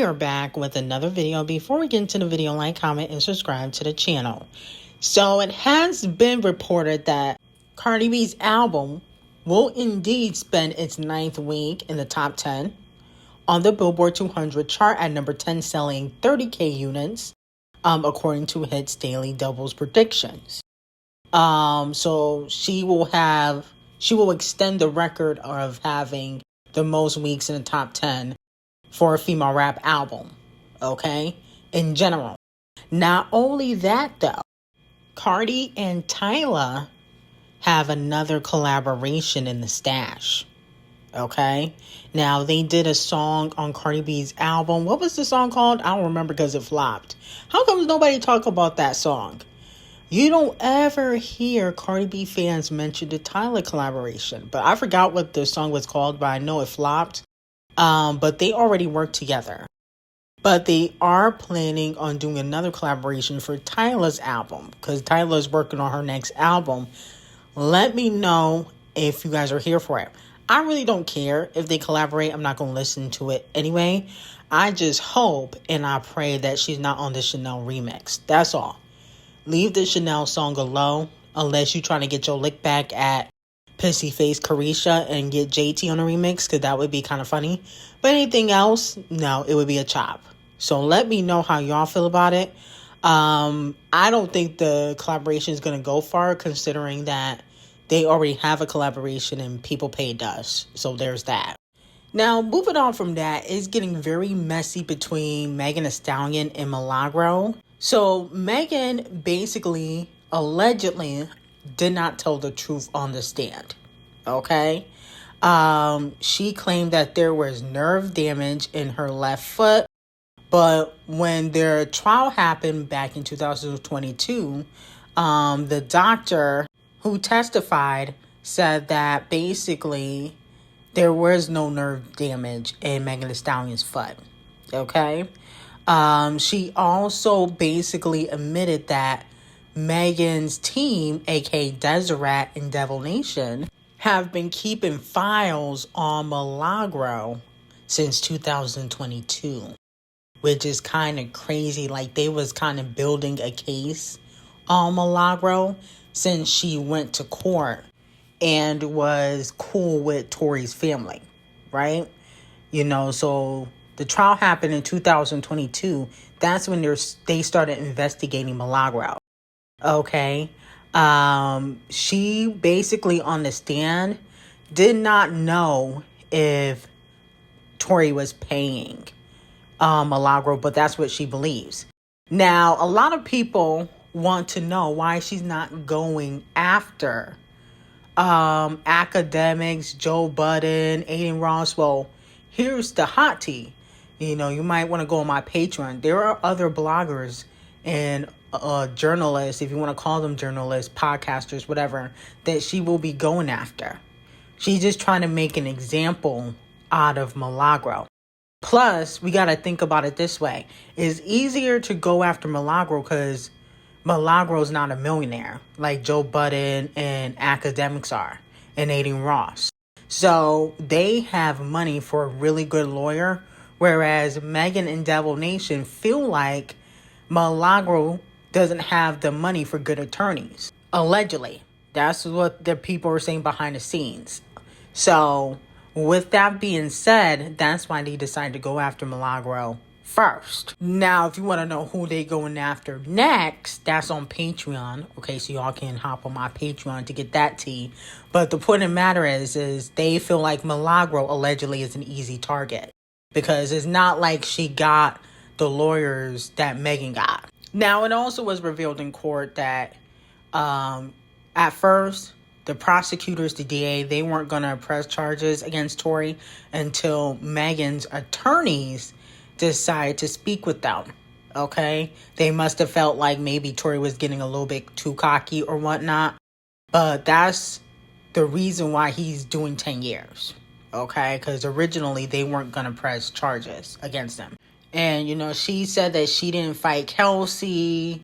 are back with another video. Before we get into the video, like, comment, and subscribe to the channel. So it has been reported that Cardi B's album will indeed spend its 9th week in the top 10 on the Billboard 200 chart at number 10, selling 30K units, according to Hits Daily Double's predictions. So she will extend the record of having the most weeks in the top 10 for a female rap album, okay, in general. Not only that, though, Cardi and Tyla have another collaboration in the stash, okay? Now, they did a song on Cardi B's album. What was the song called? I don't remember because it flopped. How come nobody talk about that song? You don't ever hear Cardi B fans mention the Tyla collaboration. But I forgot what the song was called, but I know it flopped. But they already worked together. But they are planning on doing another collaboration for Tyla's album, because Tyla's working on her next album. Let me know if you guys are here for it. I really don't care if they collaborate. I'm not going to listen to it anyway. I just hope and I pray that she's not on the Chanel remix. That's all. Leave the Chanel song alone unless you're trying to get your lick back at Pissy Face Carisha and get JT on a remix, because that would be kind of funny. But anything else, no, it would be a chop. So let me know how y'all feel about it. I don't think the collaboration is going to go far, considering that they already have a collaboration and People Pay Dust. So there's that. Now, moving on from that, it's getting very messy between Megan Thee Stallion and Milagro. So Megan basically, allegedly, did not tell the truth on the stand. Okay? She claimed that there was nerve damage in her left foot. But when their trial happened back in 2022, the doctor who testified said that basically there was no nerve damage in Megan Thee Stallion's foot. Okay? She also basically admitted that Megan's team, aka D0JA and Devil Nation, have been keeping files on Milagro since 2022, which is kind of crazy. Like, they was kind of building a case on Milagro since she went to court and was cool with Tory's family, right? You know, so the trial happened in 2022. That's when they started investigating Milagro. Okay. She basically on the stand did not know if Tory was paying Milagro, but that's what she believes. Now, a lot of people want to know why she's not going after academics, Joe Budden, Aiden Ross. Well, here's the hot tea. You know, you might want to go on my Patreon. There are other bloggers and journalists, if you want to call them journalists, podcasters, whatever, that she will be going after. She's just trying to make an example out of Milagro. Plus, we got to think about it this way. It's easier to go after Milagro because Milagro's not a millionaire like Joe Budden and academics are, and Aiden Ross. So they have money for a really good lawyer, whereas Megan and Devil Nation feel like Milagro doesn't have the money for good attorneys. Allegedly. That's what the people are saying behind the scenes. So with that being said, that's why they decided to go after Milagro first. Now, if you want to know who they going after next, that's on Patreon. Okay, so y'all can hop on my Patreon to get that tea. But the point of the matter is they feel like Milagro allegedly is an easy target, because it's not like she got the lawyers that Megan got. Now, it also was revealed in court that at first, the prosecutors, the DA, they weren't going to press charges against Tory until Megan's attorneys decided to speak with them. Okay? They must have felt like maybe Tory was getting a little bit too cocky or whatnot. But that's the reason why he's doing 10 years. Okay? Because originally they weren't going to press charges against him. And, you know, she said that she didn't fight Kelsey.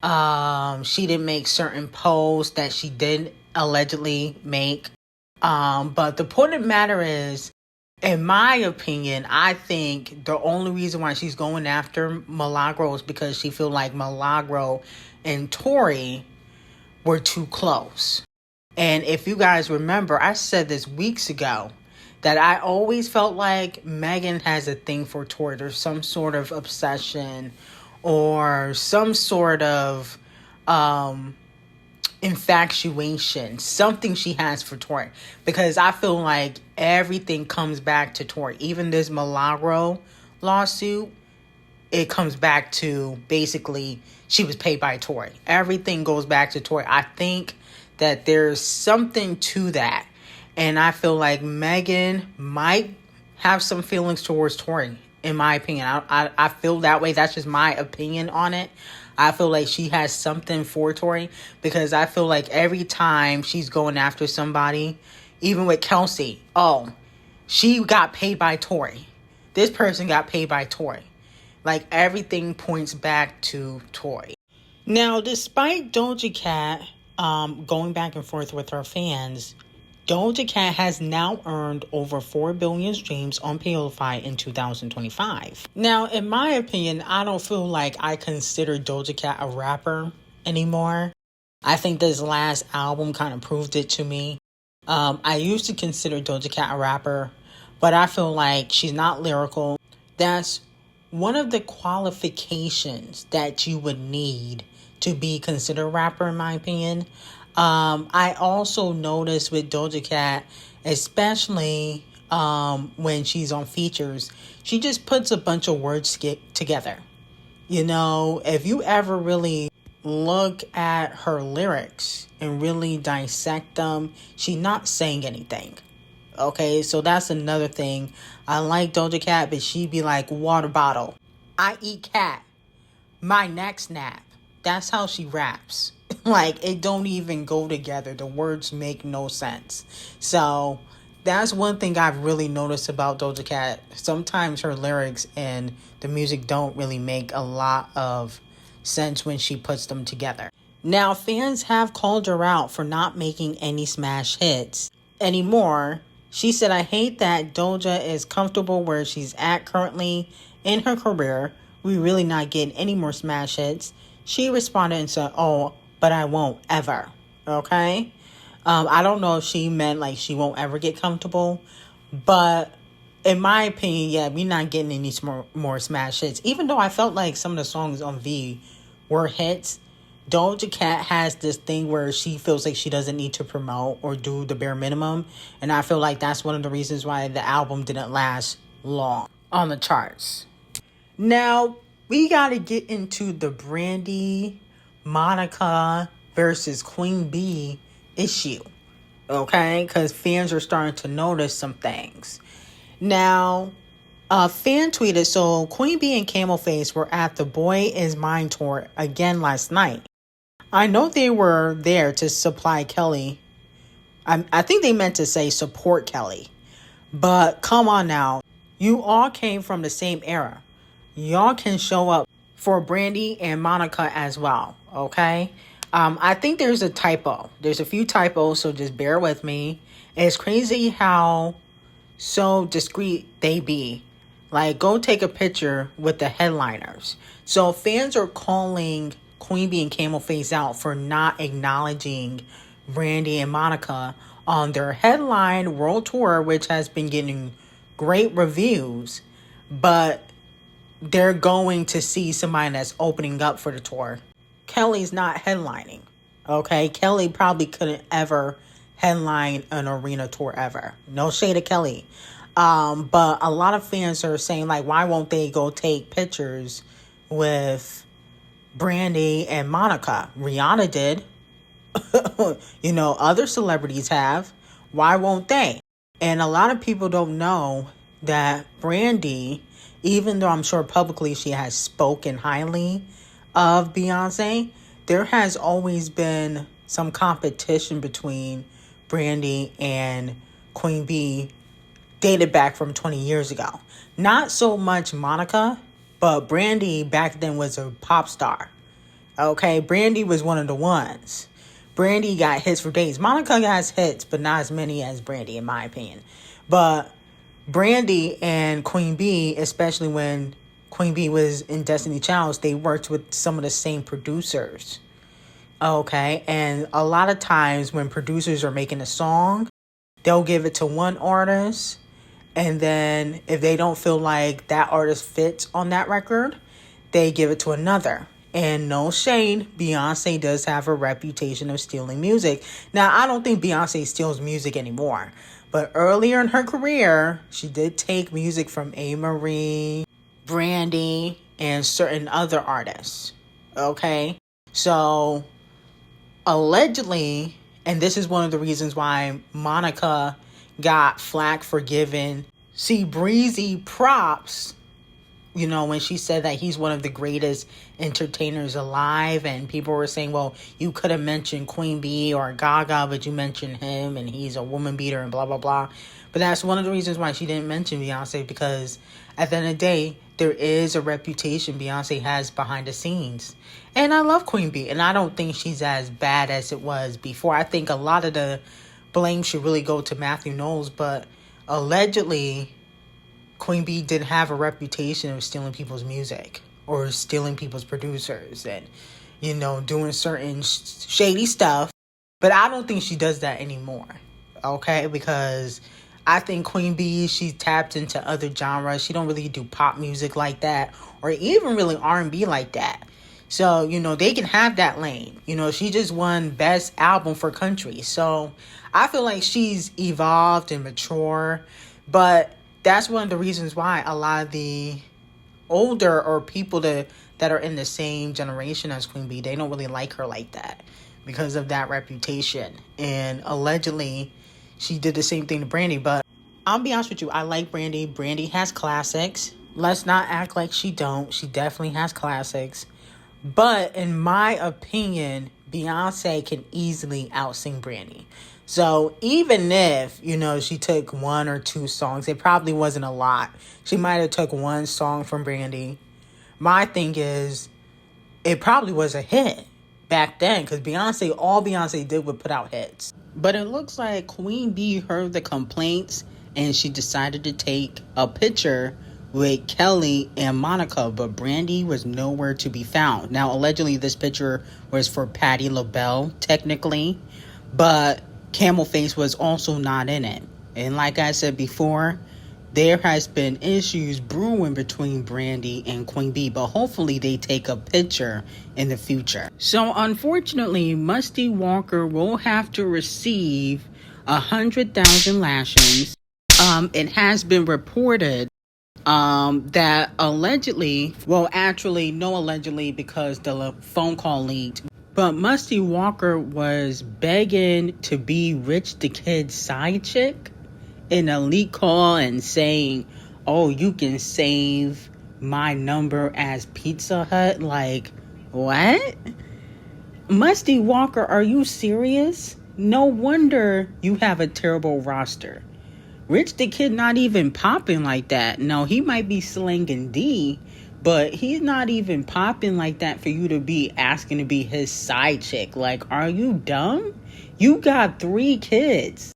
She didn't make certain posts that she did allegedly make. But the point of the matter is In my opinion, I think the only reason why she's going after Milagro is because she feel like Milagro and Tory were too close. And if you guys remember, I said this weeks ago that I always felt like Megan has a thing for Tory. There's some sort of obsession or some sort of infatuation, something she has for Tory. Because I feel like everything comes back to Tory. Even this Milagro lawsuit, it comes back to basically she was paid by Tory. Everything goes back to Tory. I think that there's something to that. And I feel like Megan might have some feelings towards Tory, in my opinion. I feel that way. That's just my opinion on it. I feel like she has something for Tory because I feel like every time she's going after somebody, even with Kelsey, she got paid by Tory. This person got paid by Tory. Like, everything points back to Tory. Now, despite Doja Cat going back and forth with her fans, Doja Cat has now earned over 4 billion streams on Payolify in 2025. Now, in my opinion, I don't feel like I consider Doja Cat a rapper anymore. I think this last album kind of proved it to me. I used to consider Doja Cat a rapper, but I feel like she's not lyrical. That's one of the qualifications that you would need to be considered a rapper, in my opinion. I also noticed with Doja Cat, especially when she's on features, she just puts a bunch of words together. You know, if you ever really look at her lyrics and really dissect them, she's not saying anything. Okay, so that's another thing. I like Doja Cat, but she'd be like, water bottle, I eat cat, my neck snap. That's how she raps. Like, it don't even go together. The words make no sense. So that's one thing I've really noticed about Doja Cat. Sometimes her lyrics and the music don't really make a lot of sense when she puts them together. Now, fans have called her out for not making any smash hits anymore. She said, I hate that Doja is comfortable where she's at currently in her career. We really not getting any more smash hits. She responded and said, but I won't ever. Okay? I don't know if she meant like she won't ever get comfortable. But in my opinion, yeah, we're not getting any more smash hits. Even though I felt like some of the songs on V were hits, Doja Cat has this thing where she feels like she doesn't need to promote or do the bare minimum. And I feel like that's one of the reasons why the album didn't last long on the charts. Now, we got to get into the Brandy, Monica versus Queen B issue. Okay? Because fans are starting to notice some things. Now, a fan tweeted, so Queen B and Camel Face were at the Boy Is Mine tour again last night. I know they were there to supply Kelly. I think they meant to say support Kelly. But come on now. You all came from the same era. Y'all can show up for Brandy and Monica as well. Okay? I think there's a typo. There's a few typos, so just bear with me. It's crazy how so discreet they be. Like, go take a picture with the headliners. So fans are calling Queen Bee and Camel Face out for not acknowledging Brandy and Monica on their headline world tour, which has been getting great reviews. But they're going to see somebody that's opening up for the tour. Kelly's not headlining. Okay? Kelly probably couldn't ever headline an arena tour ever. No shade of Kelly. But a lot of fans are saying, like, why won't they go take pictures with Brandy and Monica? Rihanna did. You know, other celebrities have. Why won't they? And a lot of people don't know that Brandy, even though I'm sure publicly she has spoken highly of Beyonce, there has always been some competition between Brandy and Queen Bee dated back from 20 years ago. Not so much Monica, but Brandy back then was a pop star. Okay, Brandy was one of the ones. Brandy got hits for days. Monica has hits, but not as many as Brandy, in my opinion. But Brandy and Queen B, especially when Queen B was in Destiny Child's, they worked with some of the same producers. Okay, and a lot of times when producers are making a song, they'll give it to one artist, and then if they don't feel like that artist fits on that record, they give it to another. And no shade, Beyonce does have a reputation of stealing music. Now, I don't think Beyonce steals music anymore, but earlier in her career, she did take music from A. Brandy, and certain other artists. Okay, so allegedly, and this is one of the reasons why Monica got flack for giving C Breezy props, you know, when she said that he's one of the greatest entertainers alive, and people were saying, well, you could have mentioned Queen Bee or Gaga, but you mentioned him and he's a woman beater and blah blah blah. But that's one of the reasons why she didn't mention Beyonce, because at the end of the day, there is a reputation Beyonce has behind the scenes. And I love Queen Bee, and I don't think she's as bad as it was before. I think a lot of the blame should really go to Matthew Knowles, but allegedly, Queen Bee did have a reputation of stealing people's music or stealing people's producers and, you know, doing certain shady stuff. But I don't think she does that anymore, okay? Because I think Queen Bee, she tapped into other genres. She don't really do pop music like that or even really R&B like that. So, you know, they can have that lane. You know, she just won Best Album for Country. So I feel like she's evolved and mature. But that's one of the reasons why a lot of the older or people that are in the same generation as Queen Bee, they don't really like her like that because of that reputation. And allegedly, she did the same thing to Brandy. But I'll be honest with you, I like Brandy. Brandy has classics. Let's not act like she don't. She definitely has classics. But in my opinion, Beyonce can easily out-sing Brandy. So even if, you know, she took one or two songs, it probably wasn't a lot. She might have took one song from Brandy. My thing is, it probably was a hit back then, because all Beyonce did was put out hits. But it looks like Queen Bee heard the complaints and she decided to take a picture with Kelly and Monica, but Brandy was nowhere to be found. Now, allegedly, this picture was for Patti LaBelle, technically, but Camel Face was also not in it. And like I said before, there has been issues brewing between Brandy and Queen Bee, but hopefully they take a picture in the future. So, unfortunately, Musty Walker will have to receive 100,000 lashings. It has been reported that allegedly, well, actually, no allegedly, because the phone call leaked, but Musty Walker was begging to be Rich the Kid's side chick in a leak call and saying, oh, you can save my number as Pizza Hut. Like, what? Musty Walker, are you serious? No wonder you have a terrible roster. Rich the Kid not even popping like that. No, he might be slanging D, but he's not even popping like that for you to be asking to be his side chick. Like, are you dumb? You got 3 kids.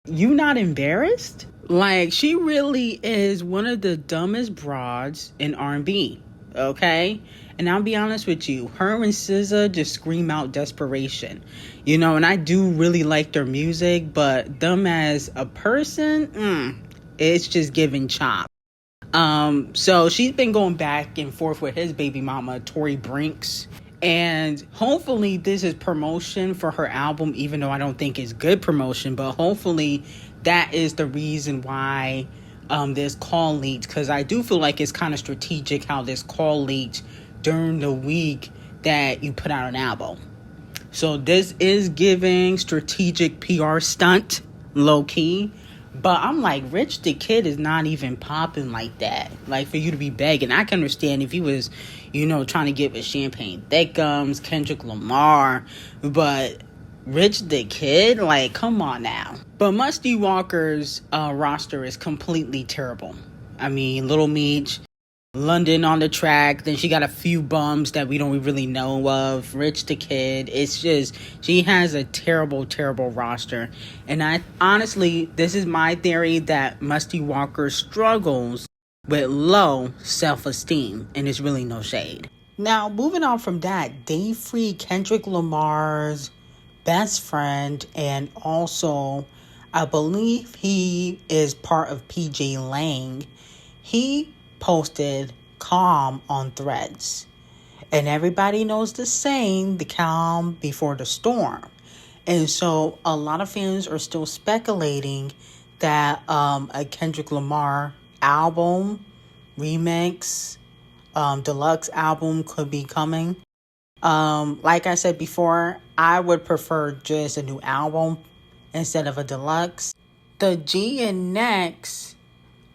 You not embarrassed? Like, she really is one of the dumbest broads in R&B, okay? And I'll be honest with you, her and SZA just scream out desperation. You know, and I do really like their music, but them as a person, it's just giving chop. So she's been going back and forth with his baby mama, Tory Brinks. And hopefully this is promotion for her album, even though I don't think it's good promotion. But hopefully that is the reason why this call leaked. Because I do feel like it's kind of strategic how this call leaked during the week that you put out an album. So this is giving strategic PR stunt, low-key. But I'm like, Rich the Kid is not even popping like that. Like, for you to be begging. I can understand if he was, you know, trying to get with Champagne Thickums, Kendrick Lamar. But Rich the Kid? Like, come on now. But Musty Walker's roster is completely terrible. I mean, Little Meech, London on the track. Then she got a few bums that we don't really know of. Rich the Kid. It's just, she has a terrible, terrible roster. And I honestly, this is my theory that Musty Walker struggles with low self-esteem. And it's really no shade. Now, moving on from that, they freed Kendrick Lamar's best friend, and also I believe he is part of PJ Lang. He posted calm on Threads, and everybody knows the saying, the calm before the storm. And so a lot of fans are still speculating that a Kendrick Lamar album remix, deluxe album could be coming. Like I said before, I would prefer just a new album instead of a deluxe. The G and Next,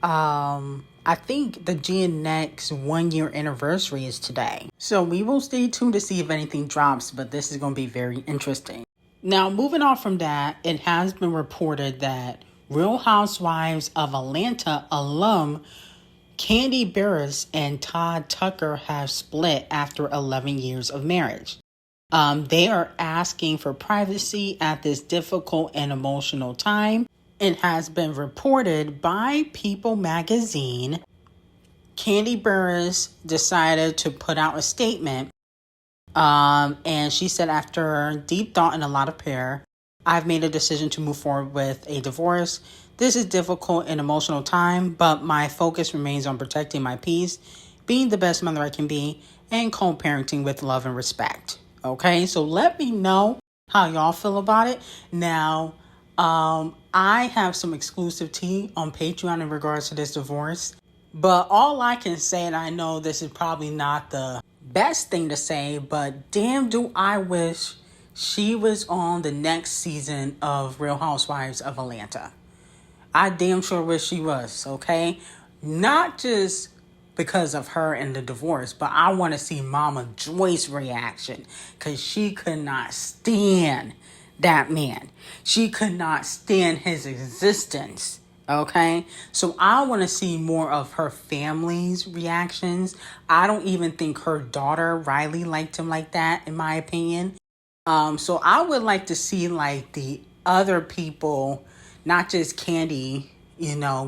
I think the G and Next 1 year anniversary is today. So we will stay tuned to see if anything drops, but this is going to be very interesting. Now, moving on from that, it has been reported that Real Housewives of Atlanta alum Kandi Burruss and Todd Tucker have split after 11 years of marriage. They are asking for privacy at this difficult and emotional time. It has been reported by People magazine. Kandi Burruss decided to put out a statement. And she said, after deep thought and a lot of prayer, I've made a decision to move forward with a divorce. This is difficult and emotional time, but my focus remains on protecting my peace, being the best mother I can be, and co-parenting with love and respect. Okay, so let me know how y'all feel about it. Now, I have some exclusive tea on Patreon in regards to this divorce. But all I can say, and I know this is probably not the best thing to say, but damn do I wish she was on the next season of Real Housewives of Atlanta. I damn sure wish she was, okay? Not just because of her and the divorce, but I want to see Mama Joyce's reaction, because she could not stand that man. She could not stand his existence, okay? So I want to see more of her family's reactions. I don't even think her daughter, Riley, liked him like that, in my opinion. So I would like to see, like, the other people, not just Kandi,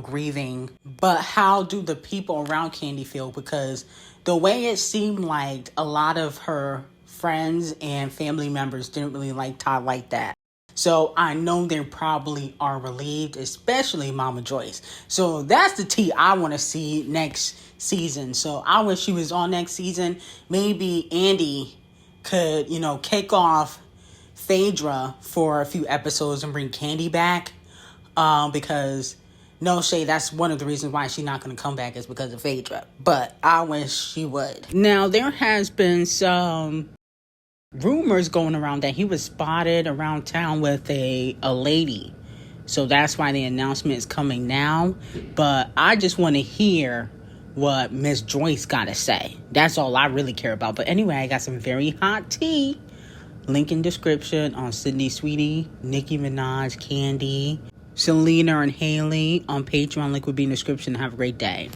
grieving, but how do the people around Kandi feel? Because the way it seemed like a lot of her friends and family members didn't really like Todd like that. So I know they probably are relieved, especially Mama Joyce. So that's the tea I want to see next season. So I wish she was on next season. Maybe Andy could, kick off Phaedra for a few episodes and bring Kandi back. Because no shade, that's one of the reasons why she's not going to come back is because of Phaedra. But I wish she would. Now, there has been some rumors going around that he was spotted around town with a lady. So that's why the announcement is coming now. But I just want to hear what Miss Joyce got to say. That's all I really care about. But anyway, I got some very hot tea. Link in description on Sydney Sweetie, Nicki Minaj, Kandi, Selena and Haley on Patreon. Link will be in the description. Have a great day.